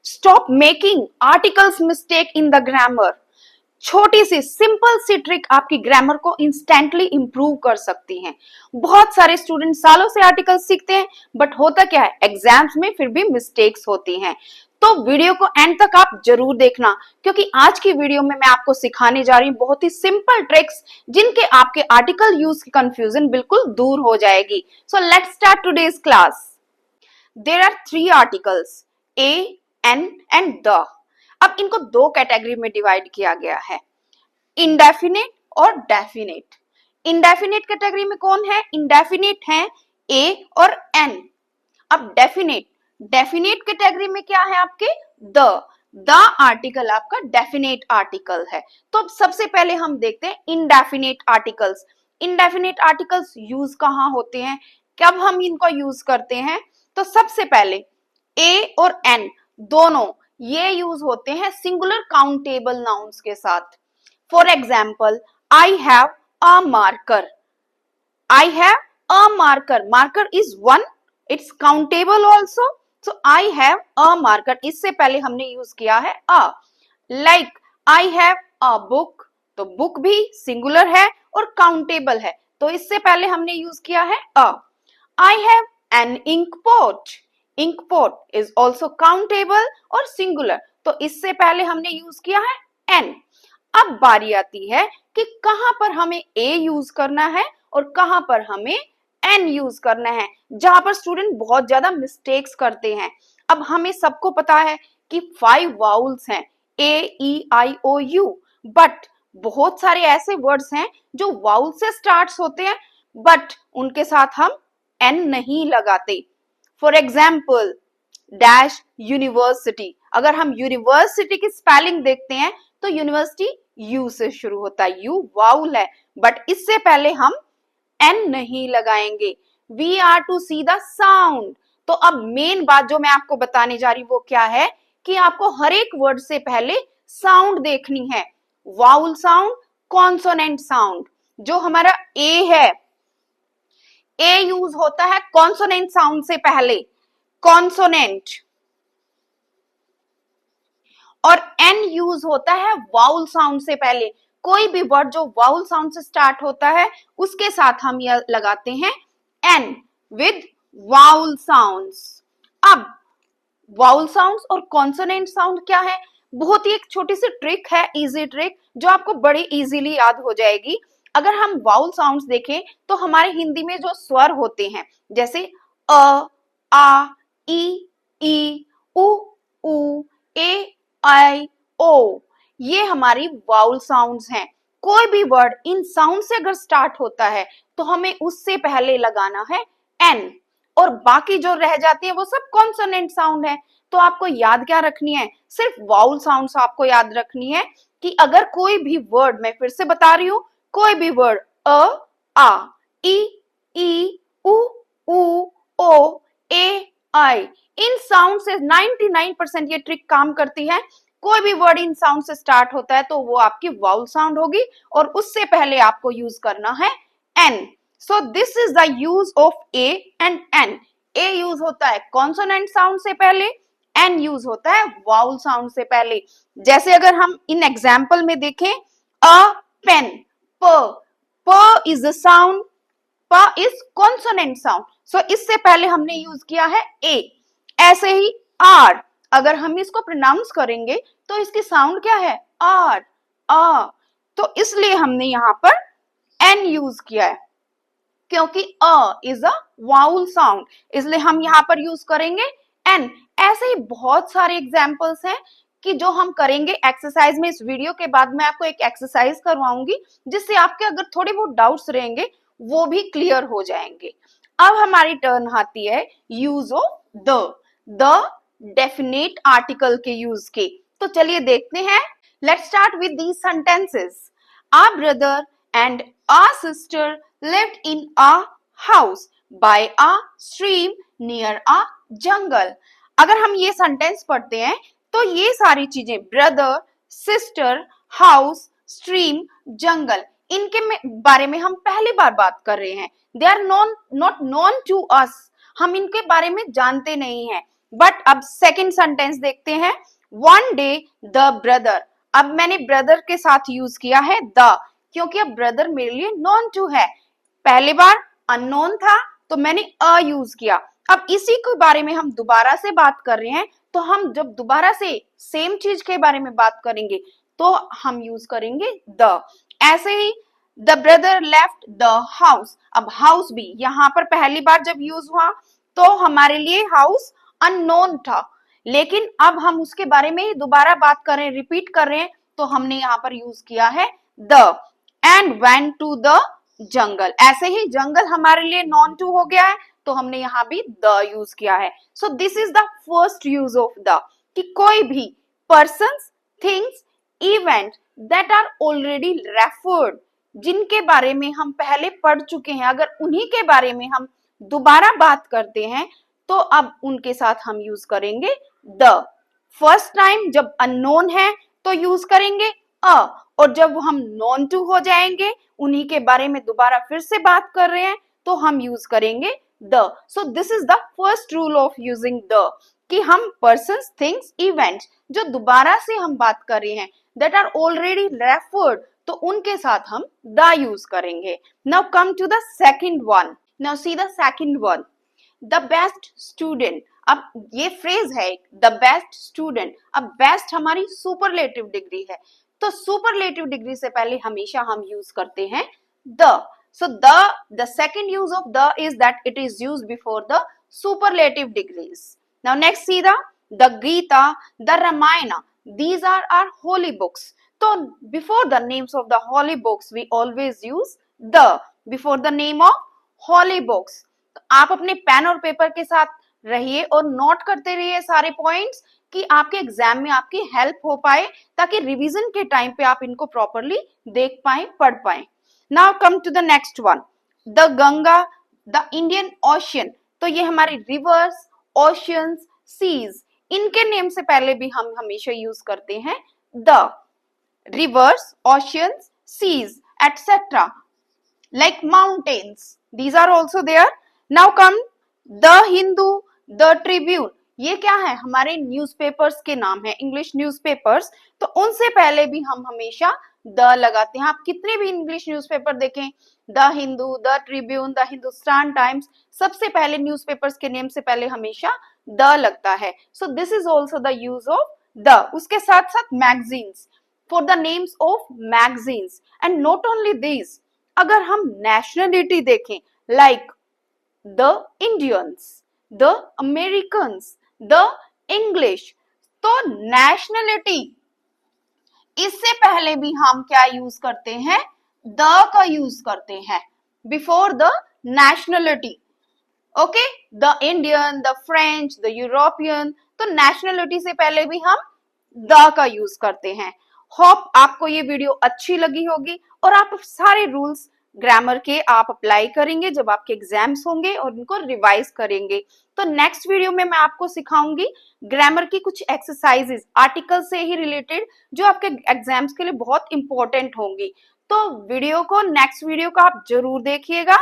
Stop making articles mistake in the grammar. छोटी सी simple सी trick आपकी grammar को instantly improve कर सकती है। बहुत सारे स्टूडेंट सालों से आर्टिकल सीखते हैं, बट होता क्या है, एग्जाम्स में फिर भी मिस्टेक्स होती हैं। तो वीडियो को एंड तक आप जरूर देखना, क्योंकि आज की वीडियो में मैं आपको सिखाने जा रही हूँ बहुत ही सिंपल ट्रिक्स, जिनके आपके आर्टिकल यूज की कंफ्यूजन बिल्कुल दूर हो जाएगी। So let's start today's class. There are 3 articles, a, an and the. अब इनको 2 कैटेगरी में डिवाइड किया गया है, इंडेफिनेट और डेफिनेट। इंडेफिनेट कैटेगरी में कौन है? इंडेफिनेट है ए और एन। अब डेफिनेट, डेफिनेट कैटेगरी में क्या है आपके? द आर्टिकल आपका डेफिनेट आर्टिकल है। तो अब सबसे पहले हम देखते हैं indefinite articles. Indefinite articles use कहाँ होते हैं, कब हम इनको यूज करते हैं? तो सबसे पहले ए और एन दोनों ये यूज होते हैं सिंगुलर काउंटेबल नाउन्स के साथ। For example, I have a marker. I have a marker, marker is one, it's countable also. So I have a marker, इससे पहले हमने यूज किया है अ। Like I have a book, तो बुक भी सिंगुलर है और काउंटेबल है, तो इससे पहले हमने यूज किया है अ। I have an ink pot, ink pot is also countable और सिंगुलर, तो इससे पहले हमने यूज किया है एन। अब बारी आती है कि कहां पर हमें ए यूज करना है और कहां पर हमें एन यूज करना है, जहां पर स्टूडेंट बहुत ज्यादा मिस्टेक्स करते हैं। अब हमें सबको पता है कि 5 वाउल्स हैं, ए ई आई ओ यू, बट बहुत सारे ऐसे वर्ड्स हैं जो वाउल से स्टार्ट होते हैं, बट उनके साथ हम एन नहीं लगाते। फॉर एग्जाम्पल, डैश यूनिवर्सिटी, अगर हम यूनिवर्सिटी की स्पेलिंग देखते हैं तो यूनिवर्सिटी यू से शुरू होता है, यू वाउल है, बट इससे पहले हम एन नहीं लगाएंगे। We are to see the sound. तो अब मेन बात जो मैं आपको बताने जा रही हूं वो क्या है कि आपको हर एक वर्ड से पहले साउंड देखनी है, वाउल साउंड, कॉन्सोनेंट साउंड। जो हमारा ए है, ए यूज होता है कॉन्सोनेंट साउंड से पहले, कॉन्सोनेंट, और एन यूज होता है वाउल साउंड से पहले। कोई भी वर्ड जो वाउल साउंड से स्टार्ट होता है उसके साथ हम यह लगाते हैं एन, विद वाउल साउंड्स। अब वाउल साउंड्स और कॉन्सोनेंट साउंड क्या है? बहुत ही एक छोटी सी ट्रिक है, इजी ट्रिक, जो आपको बड़ी इजीली याद हो जाएगी। अगर हम वाउल साउंड्स देखें तो हमारे हिंदी में जो स्वर होते हैं, जैसे अ, आ, ई, उ, ए, आई, ओ, ये हमारी वाउल साउंड्स हैं। कोई भी वर्ड इन साउंड से अगर स्टार्ट होता है तो हमें उससे पहले लगाना है एन, और बाकी जो रह जाती है वो सब कॉन्सोनेंट साउंड है। तो आपको याद क्या रखनी है? सिर्फ वाउल साउंड्स आपको याद रखनी है कि अगर कोई भी वर्ड, मैं फिर से बता रही हूं, कोई भी वर्ड अ, आ, ई, उ, ओ, ए, आई, इन साउंड से 99% ये ट्रिक काम करती है। कोई भी वर्ड इन साउंड से स्टार्ट होता है तो वो आपकी वाउल साउंड होगी, और उससे पहले आपको यूज करना है an. So this is the use of a and an. A use होता है कॉन्सोनेंट साउंड से पहले, एन यूज होता है वाउल साउंड से पहले। जैसे अगर हम इन एग्जाम्पल में देखें, अ पेन, प इज द साउंड, प इज कॉन्सोनेंट साउंड, सो इससे पहले हमने यूज किया है ए। ऐसे ही आर, अगर हम इसको प्रोनाउंस करेंगे तो इसकी साउंड क्या है? आर, आ, तो इसलिए हमने यहां पर एन यूज किया है, क्योंकि a is a vowel sound, इसलिए हम यहां पर यूज करेंगे एन। ऐसे ही बहुत सारे एग्जाम्पल्स हैं कि जो हम करेंगे एक्सरसाइज में। इस वीडियो के बाद मैं आपको एक एक्सरसाइज करवाऊंगी जिससे आपके अगर थोड़े बहुत डाउट्स रहेंगे वो भी क्लियर हो जाएंगे। अब हमारी टर्न आती है use of the definite article के यूज के। तो चलिए देखते हैं। Let's start with these sentences. A brother and a sister lived in a house by a stream near a jungle। अगर हम ये सेंटेंस पढ़ते हैं तो ये सारी चीजें, ब्रदर, सिस्टर, हाउस, स्ट्रीम, जंगल, इनके बारे में हम पहली बार बात कर रहे हैं। They are not known to us, हम इनके बारे में जानते नहीं हैं। बट अब सेकंड सेंटेंस देखते हैं, वन डे द ब्रदर। अब मैंने ब्रदर के साथ यूज किया है द, क्योंकि अब ब्रदर मेरे लिए नॉन टू है। पहली बार अननोन था तो मैंने अ यूज किया। अब इसी के बारे में हम दोबारा से बात कर रहे हैं, तो हम जब दोबारा से सेम चीज के बारे में बात करेंगे तो हम यूज करेंगे द। ऐसे ही the brother left the house. अब हाउस भी यहां पर पहली बार जब यूज हुआ तो हमारे लिए हाउस अननोन था, लेकिन अब हम उसके बारे में ही दोबारा बात कर रहे हैं, रिपीट कर रहे हैं, तो हमने यहाँ पर यूज किया है the. And went to the jungle. ऐसे ही जंगल हमारे लिए नॉन टू हो गया है, तो हमने यहाँ भी द यूज किया है। So this is the first use of the, कि कोई भी person, things, event that are already referred, जिनके बारे में हम पहले पढ़ चुके हैं, अगर उन्हीं के बारे में हम दोबारा बात करते हैं तो अब उनके साथ हम यूज करेंगे द। फर्स्ट टाइम जब अननोन है तो यूज करेंगे अ, और जब हम नॉन टू हो जाएंगे, उन्हीं के बारे में दोबारा फिर से बात कर रहे हैं, तो हम यूज करेंगे the. So this is the first rule of using the, कि हम पर्सन्स, थिंग्स, इवेंट्स जो दोबारा से हम बात कर रहे हैं दैट आर ऑलरेडी रेफर्ड, तो उनके साथ हम द यूज करेंगे। Now come to the second one. Now see the second one, the best student. अब ये फ्रेज है द बेस्ट स्टूडेंट। अब बेस्ट हमारी सुपरलेटिव डिग्री है, तो सुपरलेटिव डिग्री से पहले हमेशा हम यूज करते हैं the. So the second use of the is that it is used before the superlative degrees. Now next see the Gita, the Ramayana, these are our holy books. So before the names of the holy books we always use the, before the name of holy books. तो आप अपने pen और paper के साथ रहिए और note करते रहिए सारे पॉइंट्स, कि आपके एग्जाम में आपकी हेल्प हो पाए, ताकि रिवीजन के टाइम पे आप इनको प्रॉपरली देख पाए, पढ़ पाए। Now come to the next one, the Ganga, the Indian ocean. तो ये हमारे रिवर्स, ओशियंस, सीज, इनके नेम से पहले भी हम हमेशा यूज करते हैं the. Rivers, oceans, seas, etcetera, like mountains, these are also there. Now come the Hindu, the Tribune. ये क्या है, हमारे न्यूज़पेपर्स के नाम है, इंग्लिश न्यूज़पेपर्स। तो उनसे पहले भी हम हमेशा द लगाते हैं। आप कितने भी इंग्लिश न्यूज़पेपर देखें, the Hindu, the Tribune, the Hindustan times, सबसे पहले न्यूज़पेपर्स के नेम से पहले हमेशा द लगता है। So this is also the use of the. उसके साथ साथ magazines, for the names of magazines. And not only this, अगर हम नेशनलिटी देखें, like the Indians, the Americans, the English, तो नेशनलिटी, इससे पहले भी हम क्या यूज करते हैं, द का यूज करते हैं before the nationality. Okay, the Indian, the French, the European, तो नेशनलिटी से पहले भी हम द का यूज करते हैं। होप आपको ये वीडियो अच्छी लगी होगी और आप सारे रूल्स ग्रामर के आप अप्लाई करेंगे जब आपके एग्जाम्स होंगे और उनको रिवाइज करेंगे। तो नेक्स्ट वीडियो में मैं आपको सिखाऊंगी ग्रामर की कुछ एक्सरसाइजेस आर्टिकल से ही रिलेटेड, जो आपके एग्जाम्स के लिए बहुत इंपॉर्टेंट होंगी। तो वीडियो को, नेक्स्ट वीडियो को आप जरूर देखिएगा।